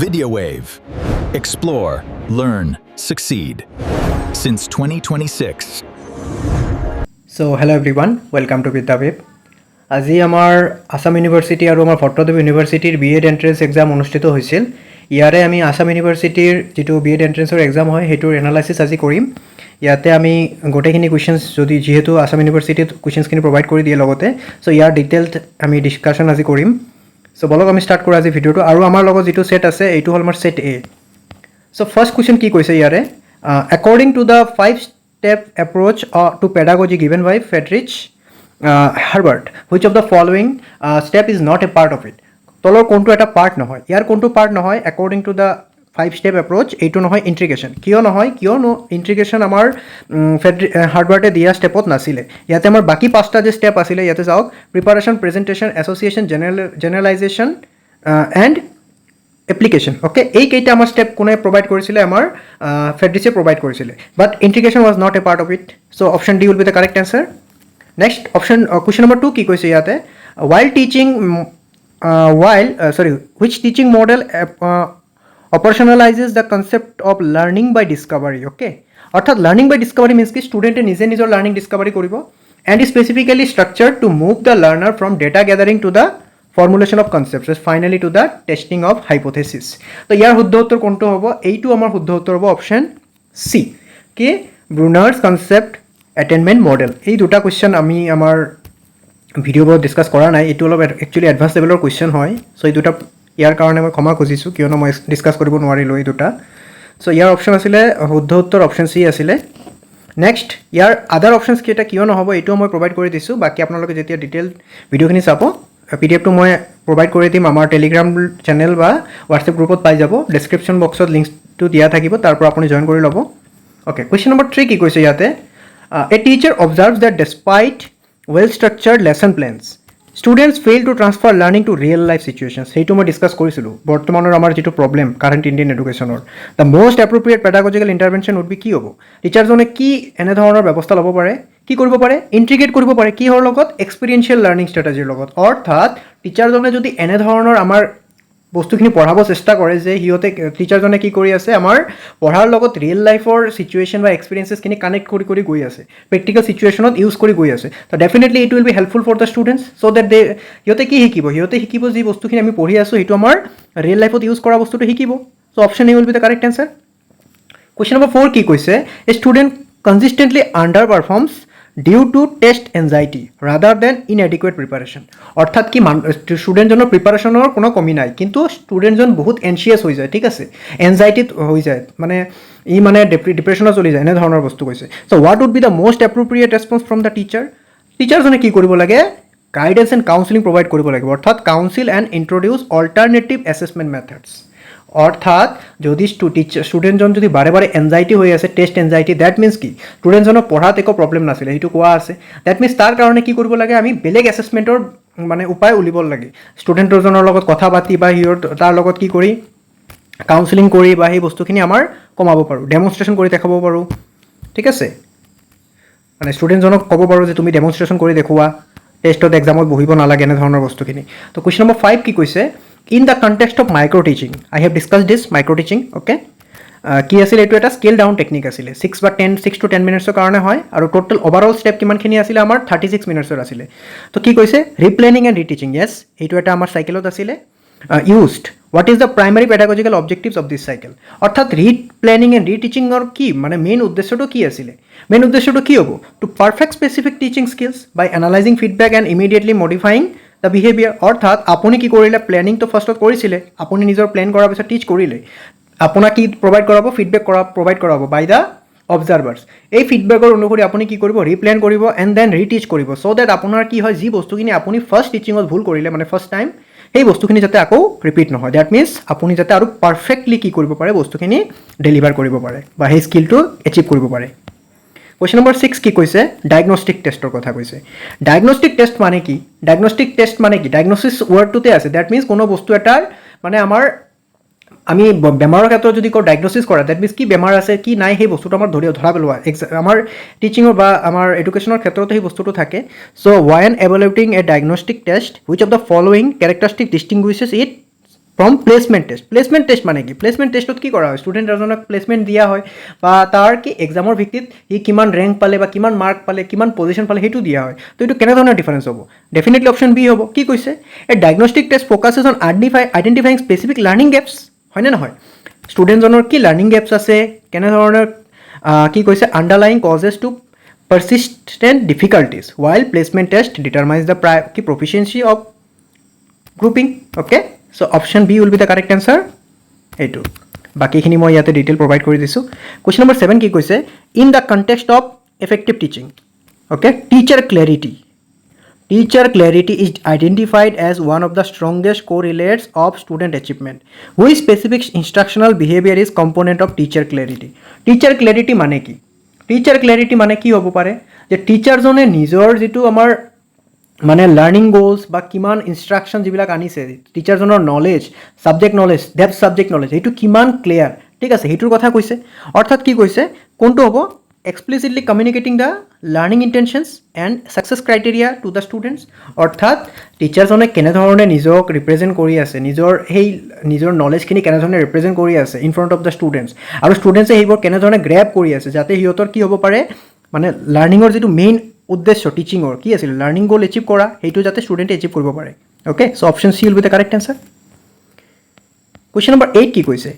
Video Wave. Explore, learn, succeed. Since 2026. So hello everyone, welcome to Vidya Wave. আজি আমাৰ Assam university আৰু আমাৰ ভট্টদেৱ ইউনিভাৰ্চিটিৰ বিএড এন্ট্ৰেন্স এক্সাম অনুষ্ঠিত হৈছিল। ইয়াৰে আমি আসাম ইউনিভাৰ্চিটিৰ যেটো বিএড এন্ট্ৰেন্সৰ এক্সাম হয় হেটোৰ এনালাইসিস আজি কৰিম। ইয়াতে আমি গোটেইখিনি কোৱেশ্চনছ যদি যেহেতু আসাম ইউনিভাৰ্চিটিত কোৱেশ্চনছখিনি প্ৰভাইড কৰি দিয়ে লগতে সো ইয়াৰ ডিটেইলড আমি ডিসকাশন আজি কৰিম। সো বলক আমি স্টাৰ্ট কৰো আজি ভিডিওটো আৰু আমাৰ লগত যেটো সেট আছে এইটো হল আমাৰ সেট এ। সো ফাৰ্স্ট কোৱেশ্চন কি কৈছে ইয়াৰে according to the 5-step approach to pedagogy given by Friedrich Herbert, which of the following step is not a part of it? তলৰ কোনটো এটা পাৰ্ট নহয় ইয়াৰ কোনটো পাৰ্ট নহয় according to the 5-step approach এইটো নহয় ইন্টিগ্ৰেশন কিয় নহয় কিয়নো ইন্টিগ্ৰেশন আমাৰ হাৰ্বাৰ্টে দিয়া স্টেপত নাছিলে ইয়াতে আমাৰ বাকি পাঁচটা যে স্টেপ আছিল ইয়াতে যাওক preparation presentation association generalization and application okay এই কেইটা আমাৰ স্টেপ কোনে প্ৰভাইড কৰিছিলে আমাৰ ফেডৰিচে প্ৰভাইড কৰিছিলে but integration was not a part of it so option D will be the correct answer next option question number 2 কি কৈছে ইয়াতে while teaching which teaching model operationalizes the concept of learning by discovery okay অর্থাৎ learning by discovery means কি স্টুডেন্টে নিজে নিজৰ learning ডিসকভাৰি কৰিব and is specifically structured to move the learner from data gathering to the formulation of concepts and finally to the testing of hypothesis তো ইয়াৰ শুদ্ধ উত্তৰ কোনটো হ'ব এইটো আমাৰ শুদ্ধ উত্তৰ হ'ব অপশন সি কি ব্ৰুনাৰ্স কনসেপ্ট অ্যাটেইনমেন্ট মডেল এই দুটা কোৱেশ্চন আমি আমাৰ ভিডিওবোৰত ডিসকাস কৰা নাই এইটো অলপ একচুয়ালি এডভান্স লেভেলৰ কোৱেশ্চন হয় সো এই দুটা ইয়াৰ কাৰণে মই ক্ষমা খুজিছো কিয়নো মই ডিসকাস কৰিব নোৱাৰিলো এই দুটা সো ইয়াৰ অপশন আছিল শুদ্ধ উত্তৰ অপশন সি আছিল নেক্সট ইয়াৰ আদাৰ অপশনছ কেটা কিয় নহব এইটো মই প্ৰভাইড কৰি দিছো বাকি আপোনালোকে যেতিয়া ডিটেইল ভিডিওখিনি চাব পিডিএফ টো মই প্ৰভাইড কৰি দিম আমাৰ টেলিগ্ৰাম চেনেল বা হোৱাটসঅ্যাপ গ্ৰুপত পাই যাব ডেসক্ৰিপচন বক্সত লিংকটো দিয়া থাকিব তাৰ পৰা আপুনি জয়েন কৰি ল'ব ওকে কোৱেশ্চন নম্বৰ 3 কি কৈছে ইয়াতে a teacher observes that despite well structured lesson plans students fail to transfer learning to real life situations সেইটো মই ডিসকাস কৰিছিলো বৰ্তমানৰ আমাৰ যেটো প্ৰবলেম কাৰেন্ট ইন্ডিয়ান এডুকেশনৰ the most appropriate pedagogical intervention would be কি হ'ব টিচাৰজনে কি এনে ধৰণৰ ব্যৱস্থা ল'ব পাৰে কি কৰিব পাৰে ইন্টিগ্ৰেট কৰিব পাৰে কি হৰ লগত এক্সপেৰিয়েন্সিয়েল লাৰ্নিং ষ্ট্ৰেটেজিৰ লগত অৰ্থাৎ টিচাৰজনে যদি এনে ধৰণৰ আমাৰ বস্তুখিনি পঢ়াব চেষ্টা কৰে যে হিয়তে টিচাৰজনে কি কৰি আছে আমাৰ পঢ়াৰ লগত ৰিয়েল লাইফৰ সিচুৱেচন বা এক্সপেৰিয়েন্সেছখিনি কানেক্ট কৰি গৈ আছে প্ৰেক্টিকেল সিচুৱেচনত ইউজ কৰি গৈ আছে তো definitely it will be helpful for the students so that they হিয়তে কি শিকিব যি বস্তুখিনি আমি পঢ়ি আছো সেইটো আমাৰ ৰিয়েল লাইফত ইউজ কৰা বস্তুটো শিকিব so option A will be the correct answer question number 4 কি কৈছে a student consistently underperforms due to test anxiety rather than inadequate preparation অৰ্থাৎ কি ষ্টুডেণ্টজনৰ প্ৰিপাৰেশ্যনৰ কোনো কমি নাই কিন্তু ষ্টুডেণ্টজন বহুত এনচিয়াছ হৈ যায় ঠিক আছে এনজাইটিত হৈ যায় মানে ই মানে ডিপ্ৰেশ্যনত চলি যায় এনে ধৰণৰ বস্তু কৈছে so' what would be the most appropriate response from the টিচাৰজনে কি কৰিব লাগে গাইডেন্স এণ্ড কাউন্সিলিং প্ৰভাইড কৰিব লাগিব অৰ্থাৎ council and introduce alternative assessment methods অৰ্থাৎ যদি ষ্টুডেণ্টজন যদি বাৰে বাৰে এনজাইটি হৈ আছে টেষ্ট এনজাইটি দ্যাট মিন্স কি ষ্টুডেণ্টজনৰ পঢ়াত একো প্ৰব্লেম নাছিলে সেইটো কোৱা আছে দ্যাট মিন্স তাৰ কাৰণে কি কৰিব লাগে আমি বেলেগ এছেছমেণ্টৰ মানে উপায় উলিব লাগে ষ্টুডেণ্টজনৰ লগত কথা পাতি বা তাৰ লগত কি কৰি কাউন্সিলিং কৰি বা সেই বস্তুখিনি আমাৰ কমাব পাৰোঁ ডেমনষ্ট্ৰেশ্যন কৰি দেখাব পাৰোঁ ঠিক আছে মানে ষ্টুডেণ্টজনক ক'ব পাৰোঁ যে তুমি ডেমনষ্ট্ৰেশ্যন কৰি দেখুওৱা টেষ্টত এক্সামত বহিব নালাগে এনে ধৰণৰ বস্তুখিনি তো কুৱেশ্যন নম্বৰ 5 কি কৈছে in the context of micro teaching I have discussed this micro teaching okay কি আছিল এটো এটা স্কেল ডাউন টেকনিক আছিল 6 to 10 মিনিটছৰ কাৰণে হয় আৰু টোটাল ওভাৰঅল স্টেপ কিমানখিনি আছিল আমাৰ 36 মিনিটছৰ আছিল তো কি কৈছে ৰিপ্লেনিং এণ্ড ৰিটিচিং yes এইটো এটা আমাৰ সাইকেলত আছিল used what is the primary pedagogical objectives of this cycle অৰ্থাৎ ৰিপ্লেনিং এণ্ড ৰিটিচিংৰ কি মানে মেইন উদ্দেশ্যটো কি আছিল মেইন উদ্দেশ্যটো কি হ'ব to perfect specific teaching skills by analysing feedback and immediately modifying the behaviour অৰ্থাৎ আপুনি কি কৰিলে প্লেনিংটো ফাৰ্ষ্টত কৰিছিলে আপুনি নিজৰ প্লেন কৰাৰ পিছত টিচ কৰিলে আপোনাক কি প্ৰভাইড কৰাব ফিডব্যাক প্ৰভাইড কৰাব বাই দ্য অবজাৰ্ভাৰ্ছ এই ফিডব্যাকৰ অনুসৰি আপুনি কি কৰিব ৰিপ্লেন কৰিব এণ্ড দেন ৰিটিচ কৰিব চ' দেট আপোনাৰ কি হয় যি বস্তুখিনি আপুনি ফাৰ্ষ্ট টিচিঙত ভুল কৰিলে মানে ফাৰ্ষ্ট টাইম সেই বস্তুখিনি যাতে আকৌ ৰিপিট নহয় দ্যাট মিন্স আপুনি যাতে আৰু পাৰফেক্টলি কি কৰিব পাৰে বস্তুখিনি ডেলিভাৰ কৰিব পাৰে বা সেই স্কিলটো এচিভ কৰিব পাৰে কোৱেশ্চন নম্বৰ 6 কি কৈছে ডায়াগনস্টিক টেষ্টৰ কথা কৈছে ডায়াগনস্টিক টেষ্ট মানে কি ডায়াগনোসিস ওয়াৰ্ডটোতে আছে দ্যাট মিন্স কোনো বস্তু এটাৰ মানে আমাৰ আমি বেমাৰৰ ক্ষেত্ৰত যদি কো ডায়াগনোসিস কৰা দ্যাট মিন্স কি বেমাৰ আছে কি নাই সেই বস্তুটো আমাৰ ধৰা পেলোৱা আমাৰ টিচিংৰ বা আমাৰ এডুকেশ্যনৰ ক্ষেত্ৰত সেই বস্তুটো থাকে so when evaluating a diagnostic test which of the following characteristic distinguishes it from placement test মানে কি প্লেচমেণ্ট টেষ্টত কি কৰা হয় ষ্টুডেণ্ট এজনক প্লেচমেণ্ট দিয়া হয় বা তাৰ কি এক্সামৰ ভিত্তিত সি কিমান ৰেংক পালে বা কিমান মাৰ্ক পালে কিমান পজিশ্যন পালে সেইটো দিয়া হয় তো এইটো কেনেধৰণৰ ডিফাৰেঞ্চ হ'ব ডেফিনেটলি অপশ্যন বি হ'ব কি কৈছে a diagnostic test focuses on identifying specific learning gaps হয়নে নহয় ষ্টুডেণ্টজনৰ কি লাৰ্ণিং গেপছ আছে কেনেধৰণৰ কি কৈছে underlying causes to persistent difficulties while placement test determines the proficiency of grouping okay so option B will be the correct answer এইটো বাকিখিনি মই ইয়াতে ডিটেইল প্ৰভাইড কৰি দিছোঁ কোৱেশ্চন নম্বৰ 7 কি কৈছে in the context of effective teaching okay teacher clarity is identified as one of the strongest correlates of student achievement which specific instructional behavior is component of teacher clarity মানে কি teacher clarity মানে কি হ'ব পাৰে যে টিচাৰজনে নিজৰ যিটো আমাৰ মানে লাৰ্ণিং গ'লছ বা কিমান ইনষ্ট্ৰাকশ্যন যিবিলাক আনিছে টিচাৰজনৰ knowledge subject knowledge depth subject knowledge সেইটো কিমান ক্লিয়াৰ ঠিক আছে সেইটোৰ কথা কৈছে অৰ্থাৎ কি কৈছে কোনটো হ'ব explicitly communicating the learning intentions and success criteria to the students অৰ্থাৎ টিচাৰজনে কেনেধৰণে নিজক ৰিপ্ৰেজেণ্ট কৰি আছে নিজৰ নলেজখিনি কেনেধৰণে ৰিপ্ৰেজেণ্ট কৰি আছে in front of the students আৰু ষ্টুডেণ্টছে সেইবোৰ কেনেধৰণে গ্ৰেব কৰি আছে যাতে সিহঁতৰ কি হ'ব পাৰে মানে লাৰ্ণিঙৰ যিটো মেইন উদ্দেশ্য টিচিঙৰ কি আছিল লাৰ্ণিং গ'ল এচিভ কৰা সেইটো যাতে ষ্টুডেণ্টে এচিভ কৰিব পাৰে okay so' option C will be the correct answer question number 8 কি কৈছে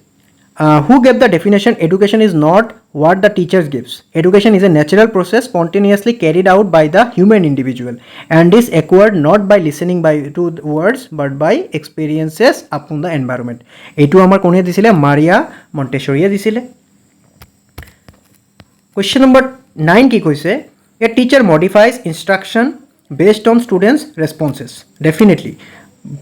who gave the definition education is not what the teachers gives education is a natural process spontaneously carried out by the human individual and is acquired not by listening to words but by experiences upon the environment এইটো আমাৰ কোনে দিছিলে মাৰিয়া মন্টেছৰিয়ে দিছিলে question number 9 কি কৈছে a teacher modifies instruction based on students responses definitely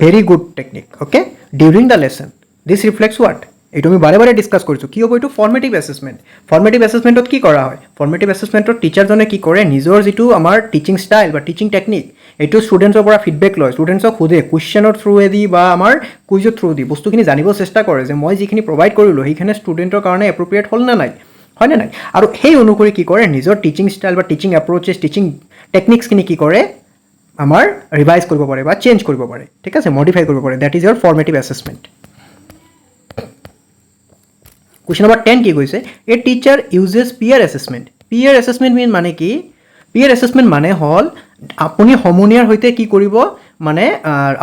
very good technique okay during the lesson this reflects what এইটো আমি বাৰে বাৰে ডিছকাছ কৰিছোঁ কি হ'ব এইটো ফৰ্মেটিভ এছেছমেণ্টত কি কৰা হয় ফৰ্মেটিভ এছেছমেণ্টত টিচাৰজনে কি কৰে নিজৰ যিটো আমাৰ টিচিং ষ্টাইল বা টিচিং টেকনিক এইটো ষ্টুডেণ্টছৰ পৰা ফিডবেক লয় ষ্টুডেণ্টছক সোধে কুৱেশ্যনৰ থ্ৰুৱেদি বা আমাৰ কুইজৰ থ্ৰুদি বস্তুখিনি জানিব চেষ্টা কৰে যে মই যিখিনি প্ৰভাইড কৰিলোঁ সেইখিনি ষ্টুডেণ্টৰ কাৰণে এপ্ৰপ্ৰিয়েট হ'ল নে নাই হয়নে নাই আৰু সেই অনুসৰি কি কৰে নিজৰ টিচিং ষ্টাইল বা টিচিং এপ্ৰ'চেছ টিচিং টেকনিক্সখিনি কি কৰে আমাৰ ৰিভাইজ কৰিব পাৰে বা চেঞ্জ কৰিব পাৰে ঠিক আছে মডিফাই কৰিব পাৰে that is your formative assessment Question number 10 কি কৈছে a teacher uses peer assessment mean মানে কি peer assessment মানে হ'ল আপুনি সমনীয়াৰ হৈতে কি কৰিব মানে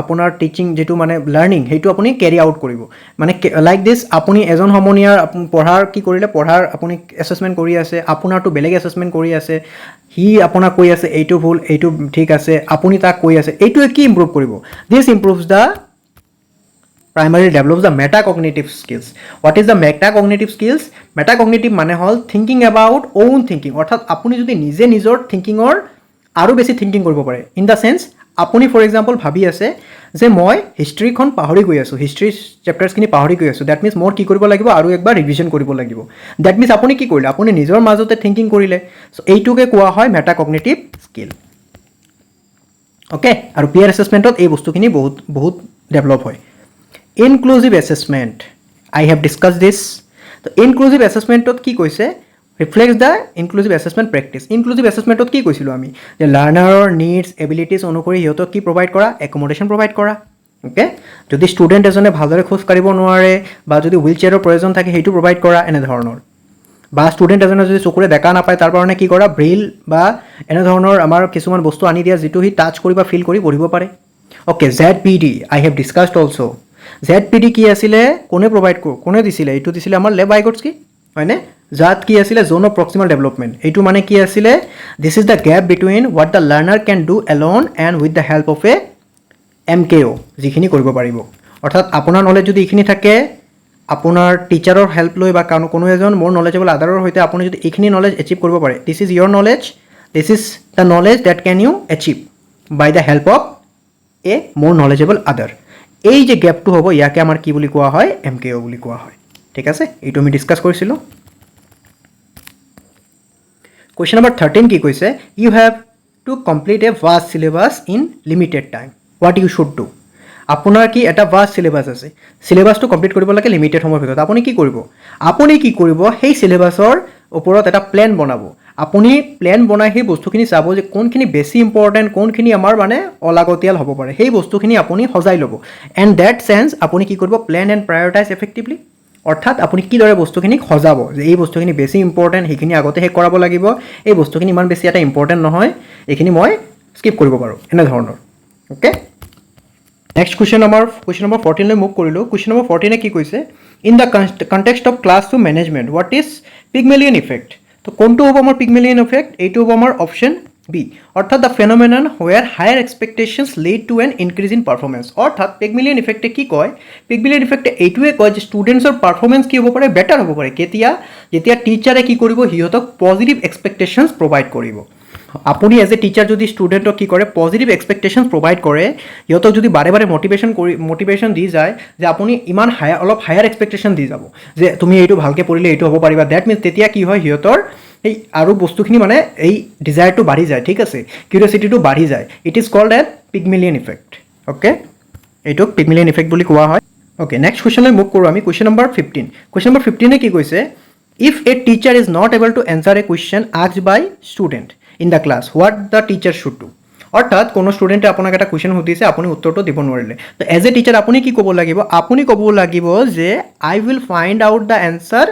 আপোনাৰ টিচিং যেটো মানে লাৰ্নিং হেতু আপুনি ক্যাৰি আউট কৰিব মানে লাইক দিস আপুনি এজন সমনীয়াৰ পঢ়াৰ কি কৰিলে পঢ়াৰ আপুনি এছেছমেন্ট কৰি আছে আপোনাৰটো বেলেগ এছেছমেন্ট কৰি আছে হি আপোনাক কৈ আছে এইটো ভুল এইটো ঠিক আছে আপুনি তাক কৈ আছে এইটোৱে কি ইমপ্ৰুভ কৰিব this improves the primarily develops the metacognitive skills what is the metacognitive skills metacognitive মানে হল thinking about own thinking অর্থাৎ আপুনি যদি নিজে নিজৰ থিংকিংৰ আৰু বেছি থিংকিং কৰিব পাৰে ইন দা সেন্স আপুনি ফৰ এক্সাম্পল ভাবি আছে যে মই হিষ্ট্ৰীখন পাহৰি গৈ আছো হিষ্ট্ৰী চেপ্টাৰছখিনি পাহৰি গৈ আছো দ্যাট মিন্স মোৰ কি কৰিব লাগিব আৰু একবাৰ ৰিভিজন কৰিব লাগিব দ্যাট মিন্স আপুনি কি কৰিলে আপুনি নিজৰ মাজতে থিংকিং কৰিলে সো এইটোকে কোৱা হয় মেটাকগনিটিভ স্কিল ওকে আৰু পিয়াৰ এছেছমেন্টত এই বস্তুখিনি বহুত ডেভেলপ হয় inclusive assessment I have discussed this so inclusive assessment tot ki koise reflects the inclusive assessment practice inclusive assessment tot ki koisilo ami je learner needs abilities onukori hiyotok ki provide kora accommodation provide kora okay jodi student ejone bhalore khoj karibo noare ba jodi wheelchair or proyojon thake hetu provide kora ene dhoronor বা student ejone jodi chokure দেখা na paয় tar karone ki kora braille ba ene dhoronor amar kisuman bostu ani dia jitu hi touch kori ba feel kori poribo pare okay zpd I have discussed also ZPD কি আছিল কোনে provide কোনে দিছিল এইটো দিছিল আমাৰ লেব আইগটস্কি হয়নে জাত কি আছিল জোন অফ প্ৰক্সিমাল ডেভেলপমেন্ট এইটো মানে কি আছিল this is the gap between what the learner can do alone and with the help of a MKO যিখিনি কৰিব পাৰিব অৰ্থাৎ আপোনাৰ নলেজ যদি এইখিনি থাকে আপোনাৰ টিচাৰৰ হেল্প লৈ বা কোনো এজন মোৰ নলেজেবল আদাৰৰ হৈতে আপুনি যদি এইখিনি নলেজ এচিভ কৰিব পাৰে this is your knowledge this is the knowledge that can you achieve by the help of a more knowledgeable আদাৰ এই যে গ্যাপটো হ'ব ইয়াকে আমাৰ কি বুলি কোৱা হয় MKO বুলি কোৱা হয় ঠিক আছে এইটো আমি ডিসকাস কৰিছিলো কোৱেশ্চন নম্বৰ 13 কি কৈছে you have to complete a vast syllabus in limited time what you should do আপোনাৰ কি এটা ভাস্ট সিলেবাস আছে সিলেবাসটো কমপ্লিট কৰিব লাগে লিমিটেড সময়ৰ ভিতৰত আপুনি কি কৰিব সেই সিলেবাসৰ ওপৰত এটা প্ল্যান বনাব আপুনি প্লেন বনাই সেই বস্তুখিনি চাব যে কোনখিনি বেছি ইম্পৰ্টেণ্ট, কোনখিনি আমাৰ মানে অলাগতিয়াল হ'ব পাৰে, সেই বস্তুখিনি আপুনি সজাই ল'ব। এণ্ড ডেট চেঞ্চ আপুনি কি কৰিব, প্লেন এণ্ড প্ৰায়ৰিটাইজ এফেক্টিভলি। অৰ্থাৎ আপুনি কিদৰে বস্তুখিনিক সজাব যে এই বস্তুখিনি বেছি ইম্পৰ্টেণ্ট, সেইখিনি আগতে শেষ কৰাব লাগিব, এই বস্তুখিনি ইমান বেছি এটা ইম্পৰ্টেণ্ট নহয়, এইখিনি মই স্কিপ কৰিব পাৰোঁ, এনেধৰণৰ। অ'কে, নেক্সট কুৱেশ্যন নম্বৰ 14লৈ মুভ কৰিলোঁ। কুৱেশ্যন নম্বৰ 14 কি কৈছে, in the context of classroom management what is Pygmalion effect. তো কোনটো হ'ব আমাৰ পিগমেলিয়ন ইফেক্ট, এইটো হ'ব আমাৰ অপশ্যন বি, অৰ্থাৎ the phenomenon where higher expectations lead to an increase in performance. অৰ্থাৎ পিগমেলিয়ন ইফেক্টে কি কয়, পিগমেলিয়ন ইফেক্টে এইটোৱে কয় যে ষ্টুডেণ্টছৰ পাৰফৰ্মেঞ্চ কি হ'ব পাৰে, বেটাৰ হ'ব পাৰে। কেতিয়া, যেতিয়া টিচাৰে কি কৰিব, সিহঁতক পজিটিভ এক্সপেক্টেশ্যনছ প্ৰভাইড কৰিব। আপুনি এজ এ টিচাৰ যদি ষ্টুডেণ্টক কি কৰে, পজিটিভ এক্সপেক্টেশ্যনছ প্ৰভাইড কৰে, সিহঁতক যদি বাৰে বাৰে মটিভেশ্যন দি যায় যে আপুনি ইমান অলপ হায়াৰ এক্সপেক্টেশ্যন দি যাব যে তুমি এইটো ভালকৈ পঢ়িলে এইটো হ'ব পাৰিবা, ডেট মিনছ তেতিয়া কি হয়, সিহঁতৰ এই আৰু বস্তুখিনি মানে এই ডিজায়াৰটো বাঢ়ি যায়, ঠিক আছে, কিউৰিয়চিটিটো বাঢ়ি যায়। It is called an Pygmalion effect. Okay, এইটোক পিগমেলিয়ন ইফেক্ট বুলি কোৱা হয়। অ'কে, নেক্সট কুৱেশ্যনলৈ মুভ কৰোঁ আমি। Question number 15। কুৱেশ্যন নম্বৰ 15 কি কৈছে, if a teacher is not able to answer a question asked by student in the class, what the teacher should do. অৰ্থাৎ কোনো ষ্টুডেণ্টে আপোনাক এটা কুৱেশ্যন সুধিছে, আপুনি উত্তৰটো দিব নোৱাৰিলে, তো এজ এ টিচাৰ আপুনি কি ক'ব লাগিব, আপুনি ক'ব লাগিব যে I will find out the answer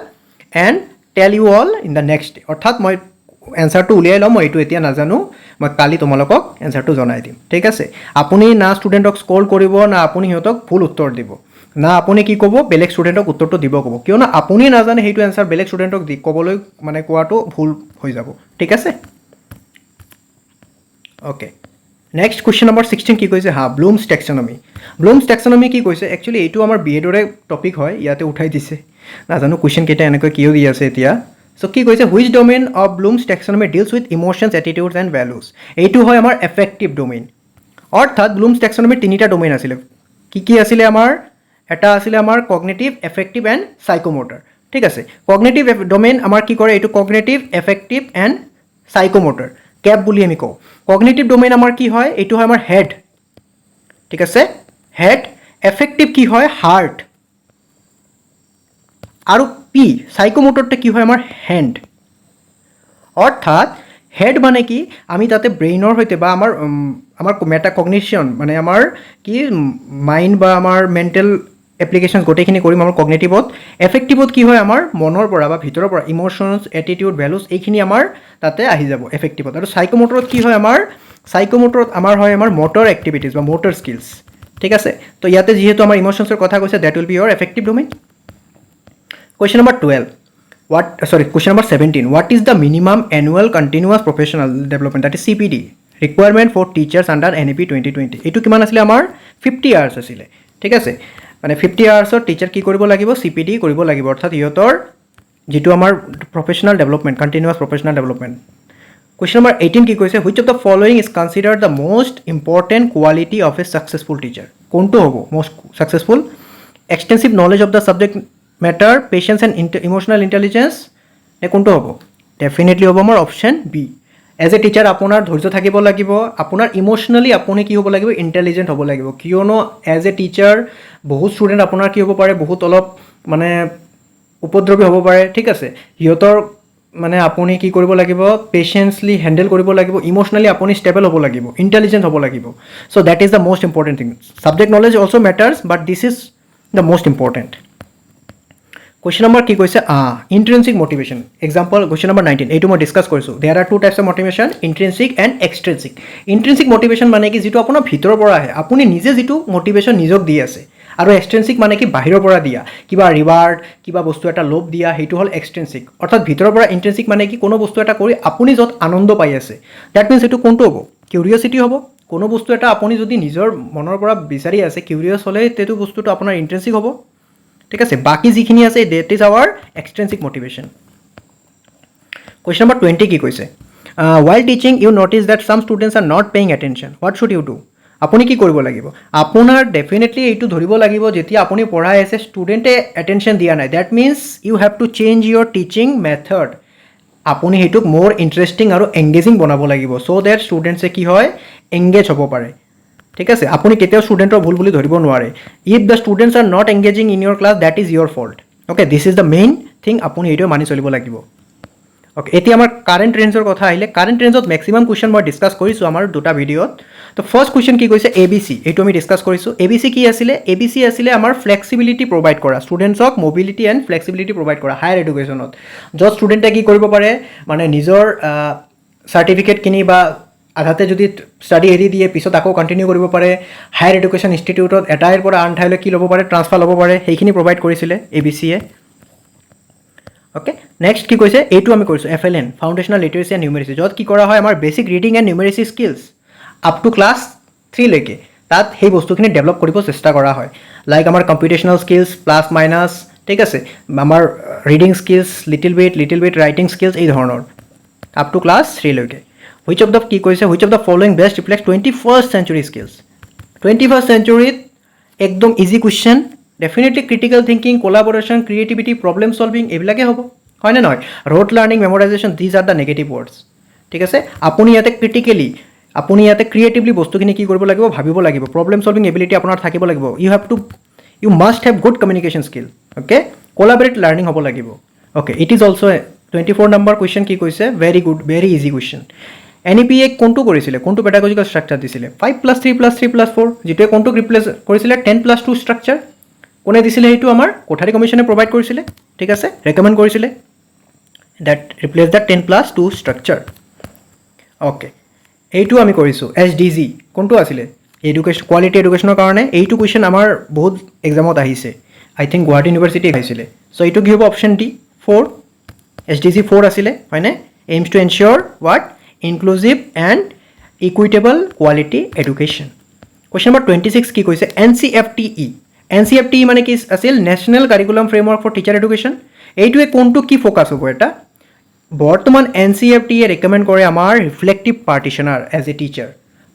and tell you all in the next day. অৰ্থাৎ মই এনচাৰটো উলিয়াই ল'ম, মই এইটো এতিয়া নাজানো, মই কালি তোমালোকক এনচাৰটো জনাই দিম, ঠিক আছে। আপুনি না ষ্টুডেণ্টক স্কল কৰিব, না আপুনি সিহঁতক ভুল উত্তৰ দিব, না আপুনি কি ক'ব, বেলেগ ষ্টুডেণ্টক উত্তৰটো দিব ক'ব, কিয়নো আপুনি নাজানে সেইটো এনচাৰ বেলেগ ষ্টুডেণ্টক ক'বলৈ মানে কোৱাটো ভুল হৈ যাব, ঠিক আছে। অ'কে, নেক্সট কুৱেশ্যন নম্বৰ 16 কি কৈছে, ব্লুমছ টেক্সনমি। ব্লুমছ টেক্সনমি কি কৈছে, একচুৱেলি এইটো আমাৰ বি এডৰে টপিক হয়, ইয়াতে উঠাই দিছে, নাজানো কুৱেশ্যন কেইটা এনেকৈ কিয় দি আছে এতিয়া। চ' কি কৈছে, which domain of Bloom's taxonomy deals with emotions, attitudes and values. এইটো হয় আমাৰ এফেক্টিভ ডমেইন। অৰ্থাৎ ব্লুমছ টেক্সনমিৰ 3টা ডমেইন আছিলে। কি আছিলে আমাৰ, এটা আছিলে আমাৰ কগনেটিভ, এফেক্টিভ এণ্ড চাইকোমোটৰ, ঠিক আছে। কগনেটিভ ডমেইন আমাৰ কি কৰে, এইটো কগনেটিভ, এফেক্টিভ এণ্ড চাইকোমোটৰ, কেপ বুলি আমি কওঁ। কগনেটিভ ডমেইন আমাৰ কি হয়, এইটো হয় আমাৰ হেড, ঠিক আছে, হেড। এফেক্টিভ কি হয়, হাৰ্ট। আৰু পি চাইকোমোটৰটো কি হয়, আমাৰ হেণ্ড। অৰ্থাৎ হেড মানে কি, আমি তাতে ব্ৰেইনৰ সৈতে বা আমাৰ মেটা কগনিশ্যন মানে আমাৰ কি মাইণ্ড বা আমাৰ মেণ্টেল এপ্লিকেশ্যন গোটেইখিনি কৰিম আমাৰ কগনেটিভত। এফেক্টিভত কি হয়, আমাৰ মনৰ পৰা বা ভিতৰৰ পৰা ইম'শ্যনছ, এটিটিউড, ভেলুজ এইখিনি আমাৰ তাতে আহি যাব এফেক্টিভত। আৰু চাইকোমোটৰত কি হয়, আমাৰ চাইকোমোটৰত আমাৰ হয় আমাৰ মটৰ এক্টিভিটিজ বা মটৰ স্কিলছ, ঠিক আছে। তো ইয়াতে যিহেতু আমাৰ ইম'শ্যনছৰ কথা কৈছে, that will be your affective domain. Question number question number 17, what is the minimum annual continuous professional development, that is CPD requirement for teachers under NEP 2020। এইটো কিমান আছিলে, আমাৰ 50 আৱাৰ্ছ আছিলে, ঠিক আছে। মানে 50 আৱাৰ্ছৰ টিচাৰ কি কৰিব লাগিব, CPD কৰিব লাগিব, অৰ্থাৎ সিহঁতৰ যিটো আমাৰ professional development, continuous professional development. Question number 18 কি কৈছে, which of the following is considered the most important quality of a successful teacher. কোনটো হ'ব most successful, extensive knowledge of the subject matter, patience and emotional intelligence, নে কোনটো হ'ব, definitely হ'ব আমাৰ option B. As a teacher আপোনাৰ ধৈৰ্য থাকিব লাগিব, আপোনাৰ ইম'শ্যনেলি আপুনি কি হ'ব লাগিব, ইণ্টেলিজেণ্ট হ'ব লাগিব, কিয়নো এজ এ টিচাৰ বহুত ষ্টুডেণ্ট আপোনাৰ কি হ'ব পাৰে, বহুত অলপ মানে উপদ্ৰৱী হ'ব পাৰে, ঠিক আছে। সিহঁতৰ মানে আপুনি কি কৰিব লাগিব, পেচেঞ্চলি হেণ্ডেল কৰিব লাগিব, ইম'শ্যনেলি আপুনি ষ্টেবল হ'ব লাগিব, ইণ্টেলিজেণ্ট হ'ব লাগিব। So' that is the most important thing. Subject knowledge also' matters, but this is the most important. Question number কি কৈছে, intrinsic motivation. Example question number 19, এইটো মই ডিছকাছ কৰিছোঁ। There are 2 types of motivation, intrinsic and extrinsic. Intrinsic motivation মানে কি, যিটো আপোনাৰ ভিতৰৰ পৰা আহে, আপুনি নিজে যিটো মটিভেশ্যন নিজক দি আছে। আৰু এক্সট্ৰিনচিক মানে কি, বাহিৰৰ পৰা দিয়া, কিবা ৰিৱাৰ্ড, কিবা বস্তু এটা লোভ দিয়া, সেইটো হ'ল এক্সট্ৰিনচিক। অৰ্থাৎ ভিতৰৰ পৰা। ইন্ট্ৰিনচিক মানে কি, কোনো বস্তু এটা কৰি আপুনি য'ত আনন্দ পাই আছে, ডেট মিনছ এইটো কোনটো হ'ব, কিউৰিয়চিটি হ'ব। কোনো বস্তু এটা আপুনি যদি নিজৰ মনৰ পৰা বিচাৰি আছে, কিউৰিয়াছ হ'লে সেইটো বস্তুটো আপোনাৰ ইন্ট্ৰিনচিক হ'ব, ঠিক আছে। বাকী যিখিনি আছে, that is our extrinsic motivation. Question number 20 কি কৈছে, while teaching you notice that some students are not paying attention, what should you do? আপুনি কি কৰিব লাগিব, আপোনাৰ ডেফিনেটলি এইটো ধৰিব লাগিব, যেতিয়া আপুনি পঢ়াই আছে ষ্টুডেণ্টে এটেনশ্যন দিয়া নাই, that means you have to change your teaching method. আপুনি সেইটোক মোৰ ইণ্টাৰেষ্টিং আৰু এংগেজিং বনাব লাগিব, চ' ডেট ষ্টুডেণ্টছে কি হয়, এংগেজ হ'ব পাৰে, ঠিক আছে। আপুনি কেতিয়াও ষ্টুডেণ্টৰ ভুল বুলি ধৰিব নোৱাৰে। If the students are not engaging in your class, that is your fault. Okay, this is the main thing, আপুনি এইটোৱে মানি চলিব লাগিব। ওকে এতিয়া আমাৰ কাৰেণ্ট ৰেঞ্জৰ কথা আহিলে কাৰেণ্ট ৰেঞ্জত মেক্সিমাম কুৱেশ্যন মই ডিছকাছ কৰিছোঁ আমাৰ দুটা ভিডিঅ'ত তো ফাৰ্ষ্ট কুৱেশ্যন কি কৈছে ABC এইটো আমি ডিছকাছ কৰিছোঁ ABC কি আছিলে ABC আছিলে আমাৰ ফ্লেক্সিবিলিটি প্ৰভাইড কৰা ষ্টুডেণ্টছক মবিলিটি এণ্ড ফ্লেক্সিবিলিটি প্ৰভাইড কৰা হায়াৰ এডুকেশ্যনত য'ত ষ্টুডেণ্টে কি কৰিব পাৰে মানে নিজৰ চাৰ্টিফিকেটখিনি বা আধাতে যদি ষ্টাডি এৰি দিয়ে পিছত আকৌ কণ্টিনিউ কৰিব পাৰে হায়াৰ এডুকেশ্যন ইনষ্টিটিউটত এটাইৰ পৰা আন ঠাইলৈ কি ল'ব পাৰে ট্ৰান্সফাৰ ল'ব পাৰে সেইখিনি প্ৰভাইড কৰিছিলে ABCয়ে ওকে নেক্সট কি কৈছে এইটো আমি কৰিছোঁ FLN foundational literacy and numeracy য'ত কি কৰা হয় আমাৰ basic reading and numeracy skills up to class 3 লৈকে তাত সেই বস্তুখিনি ডেভেলপ কৰিব চেষ্টা কৰা হয় লাইক আমাৰ কম্পিউটেশ্যনেল স্কিলছ প্লাছ মাইনাছ ঠিক আছে আমাৰ reading skills little bit writing skills এই ধৰণৰ আপ টু ক্লাছ 3 লৈকে হুইচ অফ দ্য কি কৈছে which of the following best reflect 21st century skills 21st centuryত একদম easy question definitely critical thinking collaboration creativity problem solving এইবিলাকে হ'ব হয়নে নহয় rote learning memorization these are the negative words ঠিক আছে আপুনি ইয়াতে ক্ৰিটিকেলি আপুনি ইয়াতে ক্ৰিয়েটিভলি বস্তুখিনি কি কৰিব লাগিব ভাবিব লাগিব প্ৰব্লেম চলভিং এবিলিটি আপোনাৰ থাকিব লাগিব you must have good communication skill okay collaborate learning হ'ব লাগিব okay it is also' 24 number question কি কৈছে very good very easy question NEPA কোনটো কৰিছিলে কোনটো পেডাগজিকেল ষ্ট্ৰাকচাৰ দিছিলে 5+3+3+4 যিটোৱে কোনটোক ৰিপ্লেচ কৰিছিলে 10+2 ষ্ট্ৰাকচাৰ কোনে দিছিলে সেইটো আমাৰ কোঠাৰী কমিশ্যনে প্ৰভাইড কৰিছিলে ঠিক আছে ৰেকমেণ্ড কৰিছিলে that replace the 10+2 structure okay এইটো আমি কৰিছোঁ SDG কোনটো আছিলে এডুকেশ্যন কোৱালিটি এডুকেশ্যনৰ কাৰণে এইটো কুৱেশ্যন আমাৰ বহুত এক্সামত আহিছে আই থিংক গুৱাহাটী ইউনিভাৰ্চিটি আহিছিলে চ' এইটো কি হ'ব অপশ্যন D 4 SDG 4 আছিলে হয়নে aims to ensure what inclusive and equitable quality education question number 26 কি কৈছে NCFTE মানে কি আছিল national curriculum framework for teacher education এইটোৱে কোনটো কি ফ'কাছ হ'ব এটা বৰ্তমান NCFTE ৰেকমেণ্ড কৰে আমাৰ reflective practitioner as a teacher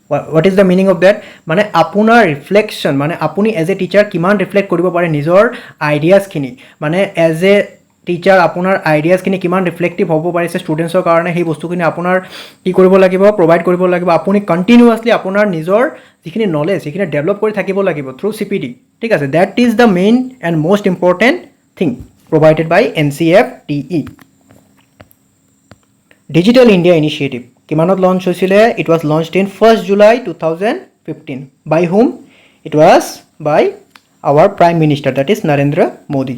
what is the meaning of that মানে আপোনাৰ ৰিফ্লেকশ্যন মানে আপুনি এজ এ টিচাৰ কিমান ৰিফ্লেক্ট কৰিব পাৰে নিজৰ আইডিয়াছখিনি মানে এজ এ টিচাৰ আপোনাৰ আইডিয়াছখিনি কিমান ৰিফ্লেক্টিভ হ'ব পাৰিছে ষ্টুডেণ্টছৰ কাৰণে সেই বস্তুখিনি আপোনাৰ কি কৰিব লাগিব প্ৰভাইড কৰিব লাগিব আপুনি কণ্টিনিউৱাছলি আপোনাৰ নিজৰ যিখিনি নলেজ সেইখিনি ডেভেলপ কৰি থাকিব লাগিব থ্ৰু CPD ঠিক আছে that is the main and most important thing provided by NCFTE digital India initiative কিমানত লঞ্চ হৈছিলে it was launched in 1st July 2015 by whom it was by our prime minister that is Narendra Modi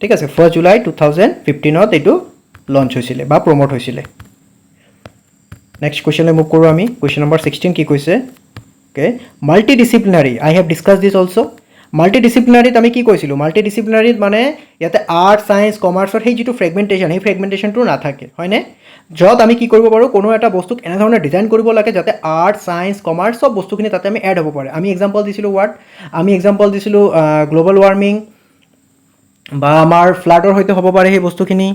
ঠিক আছে 1st July 2015ত এইটো launch হৈছিলে বা promote হৈছিলে next কুৱেশ্যনলৈ move কৰোঁ আমি কুৱেশ্যন নম্বৰ 16 কি কৈছে okay multidisciplinary I have discuss this also' মাল্টিডিচিপ্লিনাৰীত আমি কি কৈছিলোঁ মাল্টিডিচিপ্লিনাৰীত মানে ইয়াতে আৰ্ট ছায়েন্স কমাৰ্চৰ সেই যিটো ফ্ৰেগমেণ্টেশ্যন সেই ফ্ৰেগমেণ্টেশ্যনটো নাথাকে হয়নে য'ত আমি কি কৰিব পাৰোঁ কোনো এটা বস্তুক এনেধৰণে ডিজাইন কৰিব লাগে যাতে আৰ্ট ছায়েন্স কমাৰ্চ চব বস্তুখিনি তাতে আমি এড হ'ব পাৰে আমি এক্সাম্পল দিছিলোঁ গ্ল'বেল ৱাৰ্মিং বা আমাৰ ফ্লাডৰ সৈতে হ'ব পাৰে সেই বস্তুখিনি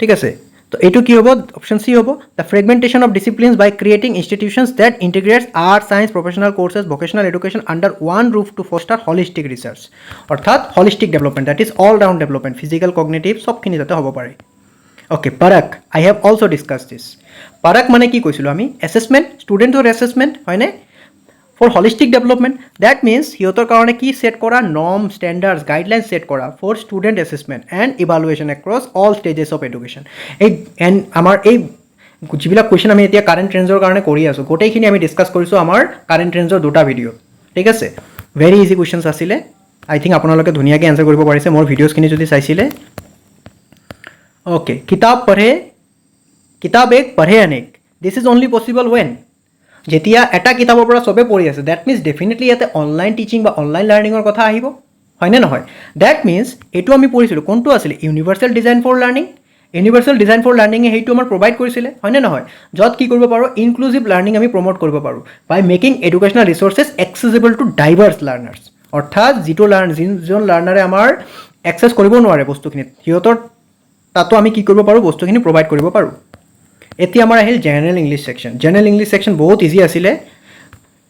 ঠিক আছে তো এইটো কি হ'ব অপশ্যন C হ'ব the fragmentation of disciplines by creating institutions that integrates art science professional courses vocational education under one roof to foster holistic research অৰ্থাৎ holistic development that is all round development physical cognitive চবখিনি যাতে হ'ব পাৰে okay Parakh I have also' discuss this Parakh মানে কি কৈছিলোঁ আমি assessment ষ্টুডেণ্টৰ এছেছমেণ্ট হয়নে for holistic development that means সিহঁতৰ কাৰণে কি ছেট কৰা নৰ্ম ষ্টেণ্ডাৰ্ডছ গাইডলাইনছ ছেট কৰা for student assessment and evaluation across all stages of education আমাৰ এই যিবিলাক কুৱেশ্যন আমি এতিয়া কাৰেণ্ট ট্ৰেণ্ডছৰ কাৰণে কৰি আছোঁ গোটেইখিনি আমি ডিছকাছ কৰিছোঁ আমাৰ কাৰেণ্ট ট্ৰেণ্ডছৰ দুটা ভিডিঅ' ঠিক আছে ভেৰি ইজি কুৱেশ্যনছ আছিলে আই থিংক আপোনালোকে ধুনীয়াকৈ এনচাৰ কৰিব পাৰিছে মোৰ ভিডিঅ'ছখিনি যদি চাইছিলে অ'কে কিতাপ এক পঢ়ে অনেক this is only possible when যেতিয়া এটা কিতাপৰ পৰা চবে পঢ়ি আছে দ্যাট মিনছ ডেফিনেটলি ইয়াতে অনলাইন টিচিং বা অনলাইন লাৰ্ণিঙৰ কথা আহিব হয়নে নহয় দ্যাট মিনছ এইটো আমি পঢ়িছিলোঁ কোনটো আছিলে ইউনিভাৰ্চেল ডিজাইন ফৰ লাৰ্ণিঙে সেইটো আমাৰ প্ৰভাইড কৰিছিলে হয়নে নহয় য'ত কি কৰিব পাৰোঁ ইনক্লুজিভ লাৰ্ণিং আমি প্ৰমোট কৰিব পাৰোঁ by making educational resources accessible to diverse learners অৰ্থাৎ যিজন লাৰ্ণাৰে আমাৰ এক্সেছ কৰিব নোৱাৰে বস্তুখিনিত সিহঁতৰ তাতো আমি কি কৰিব পাৰোঁ বস্তুখিনি প্ৰভাইড কৰিব পাৰোঁ এতিয়া আমাৰ আহিল জেনেৰেল ইংলিছ ছেকশ্যন বহুত ইজি আছিলে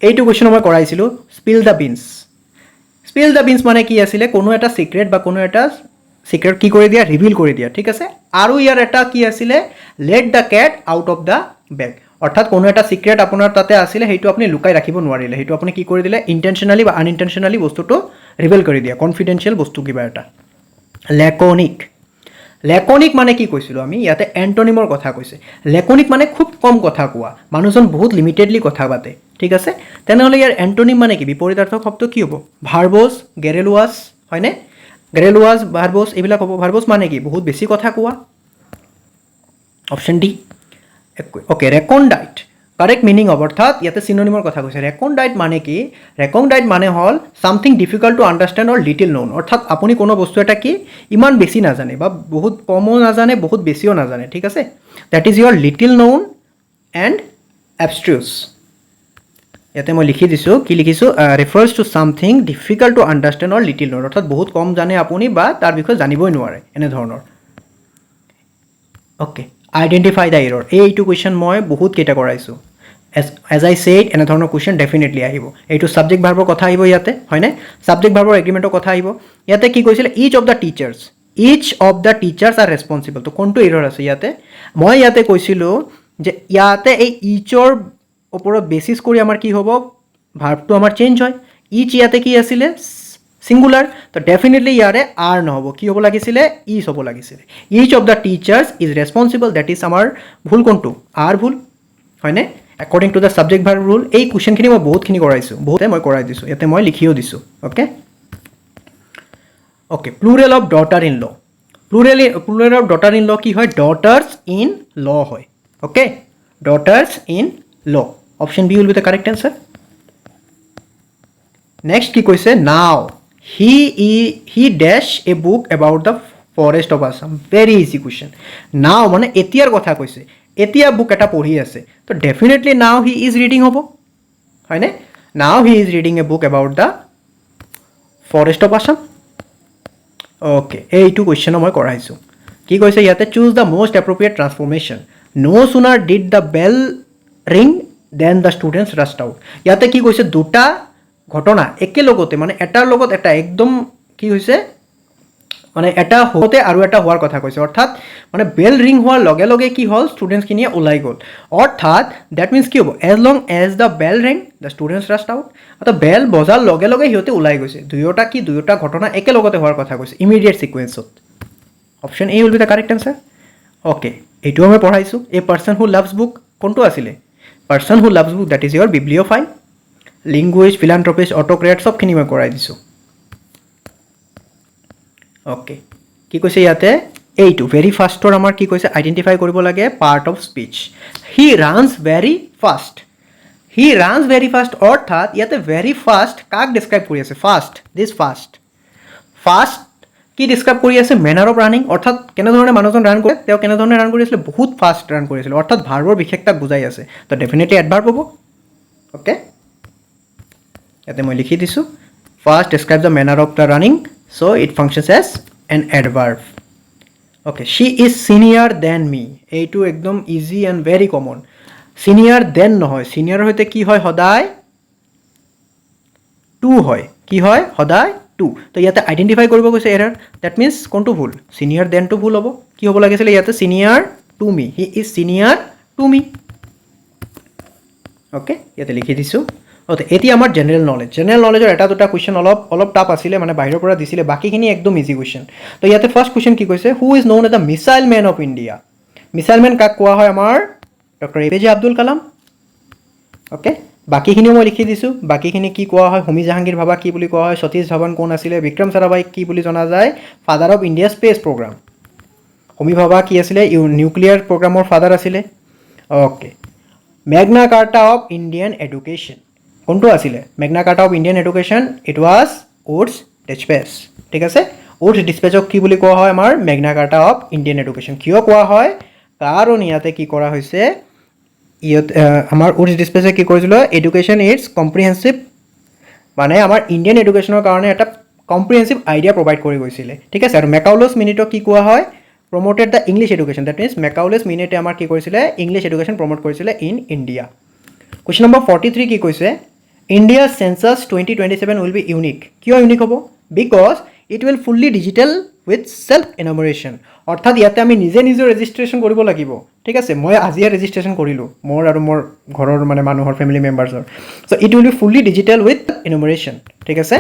এইটো কুৱেশ্যন মই কৰাইছিলোঁ স্পিল দ্য বিনছ মানে কি আছিলে কোনো এটা ছিক্ৰেট বা কোনো এটা ছিক্ৰেট কি কৰি দিয়া ৰিভিল কৰি দিয়া ঠিক আছে আৰু ইয়াৰ এটা কি আছিলে let the cat out of the bag অৰ্থাৎ কোনো এটা ছিক্ৰেট আপোনাৰ তাতে আছিলে সেইটো আপুনি লুকাই ৰাখিব নোৱাৰিলে সেইটো আপুনি কি কৰি দিলে ইণ্টেনশ্যনেলি বা আনইণ্টেনশ্যনেলি বস্তুটো ৰিভিল কৰি দিয়া কনফিডেঞ্চিয়েল বস্তু কিবা এটা লেকনিক মানে কি কৈছিলোঁ আমি ইয়াতে এণ্টনিমৰ কথা কৈছে লেকনিক মানে খুব কম কথা কোৱা মানুহজন বহুত লিমিটেডলি কথা পাতে ঠিক আছে তেনেহ'লে ইয়াৰ এণ্টনিম মানে কি বিপৰীতাৰ্থক শব্দ কি হ'ব ভাৰ্বছ গেৰেলুৱাছ হয়নে গেৰেলুৱাছ ভাৰ্বছ এইবিলাক হ'ব ভাৰ্বছ মানে কি বহুত বেছি কথা কোৱা option D okay recondite correct meaning হ'ব অৰ্থাৎ ইয়াতে চিননিমৰ কথা কৈছে ৰেকণ্ডাইট মানে কি ৰেকণ্ডাইট মানে হ'ল something difficult to understand or little known অৰ্থাৎ আপুনি কোনো বস্তু এটা কি ইমান বেছি নাজানে বা বহুত কমো নাজানে বহুত বেছিও নাজানে ঠিক আছে that is your little known and abstruse ইয়াতে মই লিখি দিছোঁ কি লিখিছোঁ refers to something difficult to understand or little known অৰ্থাৎ বহুত কম জানে আপুনি বা তাৰ বিষয়ে জানিবই নোৱাৰে এনেধৰণৰ অ'কে আইডেণ্টিফাই দ্য এৰৰ এইটো কুৱেশ্যন মই বহুত কেইটা কৰাইছোঁ এজ আই ছেইড এনেধৰণৰ কুৱেশ্যন ডেফিনেটলি আহিব এইটো ছাবজেক্ট ভাৰ্বৰ কথা আহিব ইয়াতে হয়নে ছাবজেক্ট ভাৰ্বৰ এগ্ৰিমেণ্টৰ কথা আহিব ইয়াতে কি কৈছিলে each of the teachers are responsible তো কোনটো এৰৰ আছে ইয়াতে মই ইয়াতে কৈছিলোঁ যে ইয়াতে এই ইচৰ ওপৰত বেচিছ কৰি আমাৰ কি হ'ব ভাৰ্বটো আমাৰ চেঞ্জ হয় ইচ ইয়াতে কি আছিলে ছিংগুলাৰ তো ডেফিনেটলি ইয়াৰে আৰ নহ'ব কি হ'ব লাগিছিলে ইচ হ'ব লাগিছিলে each of the teachers is responsible that is আমাৰ ভুল কোনটো আৰ ভুল হয়নে according to the subject verb rule এই কুৱেশ্যনখিনি মই বহুতখিনি কৰাইছোঁ বহুতে মই কৰাই দিছোঁ ইয়াতে মই লিখিও দিছোঁ okay plural of daughter in law plural of daughter in law কি হয় ডটাৰ্ছ ইন ল হয় okay daughters in law option B will be the correct answer next কি কৈছে now he does a book about the forest of Assam very easy question now মানে এতিয়াৰ কথা কৈছে এতিয়া বুক এটা পঢ়ি আছে তো ডেফিনেটলি নাও হি ইজ ৰিডিং হ'ব হয়নে now he is reading a book about the forest of Assam okay এইটো কুৱেশ্যনো মই কৰাইছোঁ কি কৈছে ইয়াতে choose the most appropriate transformation no' sooner did the bell ring than the students Rashtra out ইয়াতে কি কৈছে দুটা ঘটনা একেলগতে মানে এটাৰ লগত এটা একদম কি হৈছে মানে এটা হওঁতে আৰু এটা হোৱাৰ কথা কৈছে অৰ্থাৎ মানে বেল ৰিং হোৱাৰ লগে লগে কি হ'ল ষ্টুডেণ্টছখিনিয়ে ওলাই গ'ল অৰ্থাৎ ডেট মিনছ কি হ'ব as long as the bell ring the students Rashtra out অৰ্থাৎ বেল বজাৰ লগে লগে সিহঁতে ওলাই গৈছে দুয়োটা ঘটনা একেলগতে হোৱাৰ কথা কৈছে ইমিডিয়েট ছিকুৱেঞ্চত option A will be the correct answer okay এইটোও মই পঢ়াইছোঁ a person who loves book কোনটো আছিলে person who loves book that is your bibliophile linguist philanthropist autocrat চবখিনি মই কৰাই দিছোঁ অ'কে কি কৈছে ইয়াতে এইটো ভেৰি ফাষ্টৰ আমাৰ কি কৈছে আইডেণ্টিফাই কৰিব লাগে part of speech he runs very fast অৰ্থাৎ ইয়াতে ভেৰি ফাষ্ট কাক ডিছক্ৰাইব কৰি আছে ফাষ্ট কি ডিছক্ৰাইব কৰি আছে মেনাৰ অফ ৰানিং অৰ্থাৎ কেনেধৰণে মানুহজন ৰান কৰে তেওঁ কেনেধৰণে ৰান কৰি আছিলে বহুত ফাষ্ট ৰান কৰিছিলে অৰ্থাৎ ভাৰ্বৰ বিশেষতাক বুজাই আছে তো ডেফিনেটলি এডভাৰ্ব হ'ব অ'কে ইয়াতে মই লিখি দিছোঁ first describe the manner of the running so' it functions as an adverb okay she is senior than me এইটো একদম easy and very common senior than নহয় ছিনিয়ৰৰ সৈতে কি হয় সদায় টু হয় কি হয় সদায় টু তো ইয়াতে আইডেণ্টিফাই কৰিব গৈছে এৰাৰ ডেট মিনছ কোনটো ভুল ছিনিয়ৰ দেনটো ভুল হ'ব কি হ'ব লাগিছিলে ইয়াতে senior to me he is senior to me okay ইয়াতে লিখি দিছোঁ অ'কে এতিয়া আমাৰ জেনেৰেল নলেজৰ এটা দুটা কুৱেশ্যন অলপ টাফ আছিলে মানে বাহিৰৰ পৰা দিছিলে বাকীখিনি একদম ইজি কুৱেশ্যন তো ইয়াতে ফাৰ্ষ্ট কুৱেশ্যন কি কৈছে who is known as the missile man of India missile man কাক কোৱা হয় আমাৰ doctor APJ Abdul Kalam okay বাকীখিনিও মই লিখি দিছোঁ বাকীখিনি কি কোৱা হয় হোমী জাহাংগীৰ ভাবা কি বুলি কোৱা হয় সতীশ ধাৱন কোন আছিলে বিক্ৰম সাৰাভাইক কি বুলি জনা যায় father of India space programme Homi Bhabha কি আছিলে নিউক্লিয়াৰ প্ৰগ্ৰামৰ ফাদাৰ আছিলে okay Magna Carta of Indian education কোনটো আছিলে Magna Carta of Indian education it was Wood's despatch ঠিক আছে উডছ ডিছপেচক কি বুলি কোৱা হয় আমাৰ Magna Carta of Indian education কিয় কোৱা হয় কাৰণ ইয়াতে কি কৰা হৈছে আমাৰ উডছ ডিছপেচে কি কৰিছিলে এডুকেশ্যন ইটছ কম্প্ৰিহেনচিভ মানে আমাৰ ইণ্ডিয়ান এডুকেশ্যনৰ কাৰণে এটা কম্প্ৰিহেনচিভ আইডিয়া প্ৰভাইড কৰি গৈছিলে ঠিক আছে আৰু মেকাউলছ মিনিটক কি কোৱা হয় promoted the English education that means Macaulay's মিনিটে আমাৰ কি কৰিছিলে ইংলিছ এডুকেশ্যন প্ৰমোট কৰিছিলে ইন ইণ্ডিয়া কুৱেশ্যন নম্বৰ 43 কি কৈছে India census 2027 will be unique কিয় ইউনিক হ'ব because it will fully digital with self enumeration অৰ্থাৎ ইয়াতে আমি নিজে ৰেজিষ্ট্ৰেশ্যন কৰিব লাগিব ঠিক আছে মই আজিয়ে ৰেজিষ্ট্ৰেশ্যন কৰিলোঁ মোৰ আৰু মোৰ ঘৰৰ মানে মানুহৰ ফেমিলি মেম্বাৰ্ছৰ so' it will be fully digital with enumeration ঠিক আছে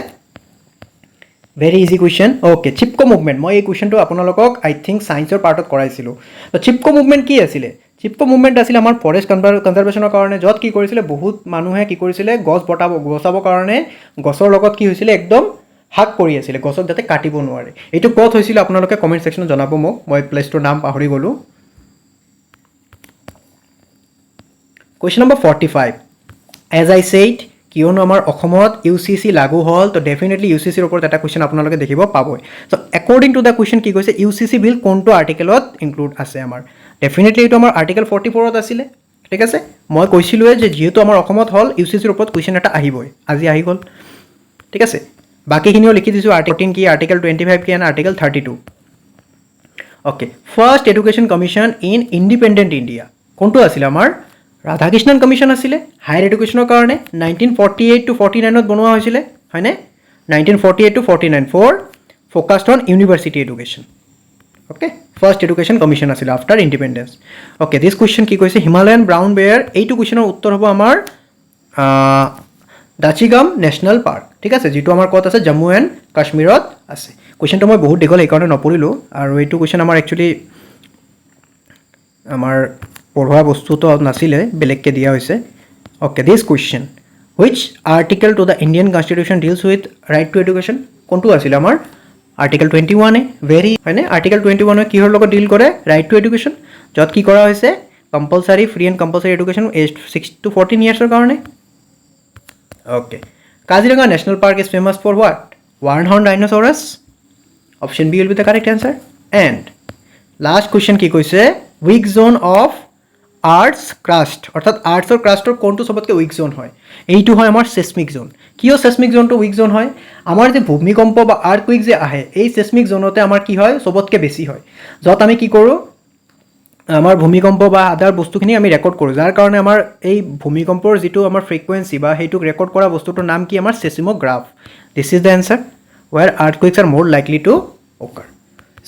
very easy question okay Chipko movement মই এই কুৱেশ্যনটো আপোনালোকক আই থিংক ছায়েন্সৰ পাৰ্টত কৰাইছিলোঁ তো চিপকো মুভমেণ্ট কি আছিলে চিপকো মুভমেণ্ট আছিলে আমাৰ ফৰেষ্ট কনজাৰ্ভেশ্যনৰ কাৰণে য'ত কি কৰিছিলে বহুত মানুহে কি কৰিছিলে গছ বচাবৰ কাৰণে গছৰ লগত কি হৈছিলে একদম হাক কৰি আছিলে গছক যাতে কাটিব নোৱাৰে এইটো ক'ত হৈছিলে আপোনালোকে কমেণ্ট ছেকশ্যনত জনাব মোক মই প্লেচটোৰ নাম পাহৰি গ'লোঁ question number 45 as I said কিয়নো আমাৰ অসমত UCC লাগু হ'ল তো ডেফিনেটলি UCCৰ ওপৰত এটা কুৱেশ্যন আপোনালোকে দেখিব পাবই চ' একৰ্ডিং টু দ্য কুৱেশ্যন কি কৈছে UCC বিল কোনটো আৰ্টিকেলত ইনক্লুড আছে আমাৰ ডেফিনেটলি এইটো আমাৰ আৰ্টিকেল 44ত আছিলে ঠিক আছে মই কৈছিলোঁৱে যে যিহেতু আমাৰ অসমত হ'ল UCCৰ ওপৰত কুৱেশ্যন এটা আহিবই আজি আহি গ'ল ঠিক আছে বাকীখিনিও লিখি দিছোঁ আৰ্টিকেল কি আৰ্টিকেল 25 কি and article 32 okay first education commission in independent India কোনটো আছিলে আমাৰ ৰাধাকৃষ্ণন কমিশ্যন আছিলে হায়াৰ এডুকেশ্যনৰ কাৰণে 1948 to 49ত বনোৱা হৈছিলে হয়নে 1948 to 49 for focused on university education okay first education commission আছিলে after independence okay this question কি কৈছে হিমালয়ান ব্ৰাউন বেয়াৰ এইটো কুৱেশ্যনৰ উত্তৰ হ'ব আমাৰ দাচিগাম নেশ্যনেল পাৰ্ক ঠিক আছে যিটো আমাৰ ক'ত আছে জম্মু এণ্ড কাশ্মীৰত আছে কুৱেশ্যনটো মই বহুত দীঘল সেইকাৰণে নপঢ়িলোঁ আৰু এইটো কুৱেশ্যন আমাৰ একচুৱেলি আমাৰ পঢ়োৱা বস্তুটো নাছিলে বেলেগকৈ দিয়া হৈছে okay this question which article to the Indian constitution deals with right to education কোনটো আছিলে আমাৰ আৰ্টিকেল 21 ভেৰি হয়নে আৰ্টিকেল 21 কিহৰ লগত ডিল কৰে ৰাইট টু এডুকেশ্যন য'ত কি কৰা হৈছে compulsory free and compulsory education age 6 to 14 ইয়াৰ্ছৰ কাৰণে okay Kaziranga National Park is famous for what one horn dinosaurs option B will be the correct answer and last question কি কৈছে weak zone of earth's crust অৰ্থাৎ আৰ্টছৰ ক্ৰাষ্টৰ কোনটো চবতকৈ week zone হয় এইটো হয় আমাৰ চেচমিক জ'ন কিয় চেচমিক জ'নটো উইক জ'ন হয় আমাৰ যে ভূমিকম্প বা আৰ্থকুইক যে আহে এই চেচমিক জ'নতে আমাৰ কি হয় চবতকৈ বেছি হয় য'ত আমি কি কৰোঁ আমাৰ ভূমিকম্প বা আদাৰ বস্তুখিনি আমি ৰেকৰ্ড কৰোঁ যাৰ কাৰণে আমাৰ এই ভূমিকম্পৰ যিটো আমাৰ ফ্ৰিকুৱেঞ্চি বা সেইটোক ৰেকৰ্ড কৰা বস্তুটোৰ নাম কি আমাৰ seismograph this is the answer where earthquakes are more likely to occur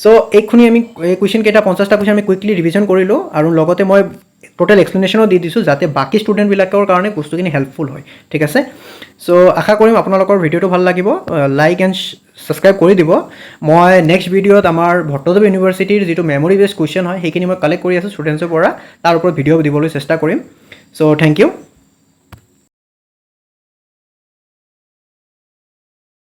so' এইখিনি আমি এই কুৱেশ্যনকেইটা 50টা কুৱেশ্যন আমি কুইকলি ৰিভিজন কৰিলোঁ আৰু লগতে মই টোটেল এক্সপ্লেনেশ্যনো দি দিছোঁ যাতে বাকী ষ্টুডেণ্টবিলাকৰ কাৰণে বস্তুখিনি হেল্পফুল হয় ঠিক আছে চ' আশা কৰিম আপোনালোকৰ ভিডিঅ'টো ভাল লাগিব লাইক এণ্ড ছাবস্ক্ৰাইব কৰি দিব মই নেক্সট ভিডিঅ'ত আমাৰ ভট্টদেৱ ইউনিভাৰ্চিটিৰ যিটো মেমৰি বেছ কুৱেশ্যন হয় সেইখিনি মই কালেক্ট কৰি আছোঁ ষ্টুডেণ্টছৰ পৰা তাৰ ওপৰত ভিডিঅ' দিবলৈ চেষ্টা কৰিম চ' থেংক ইউ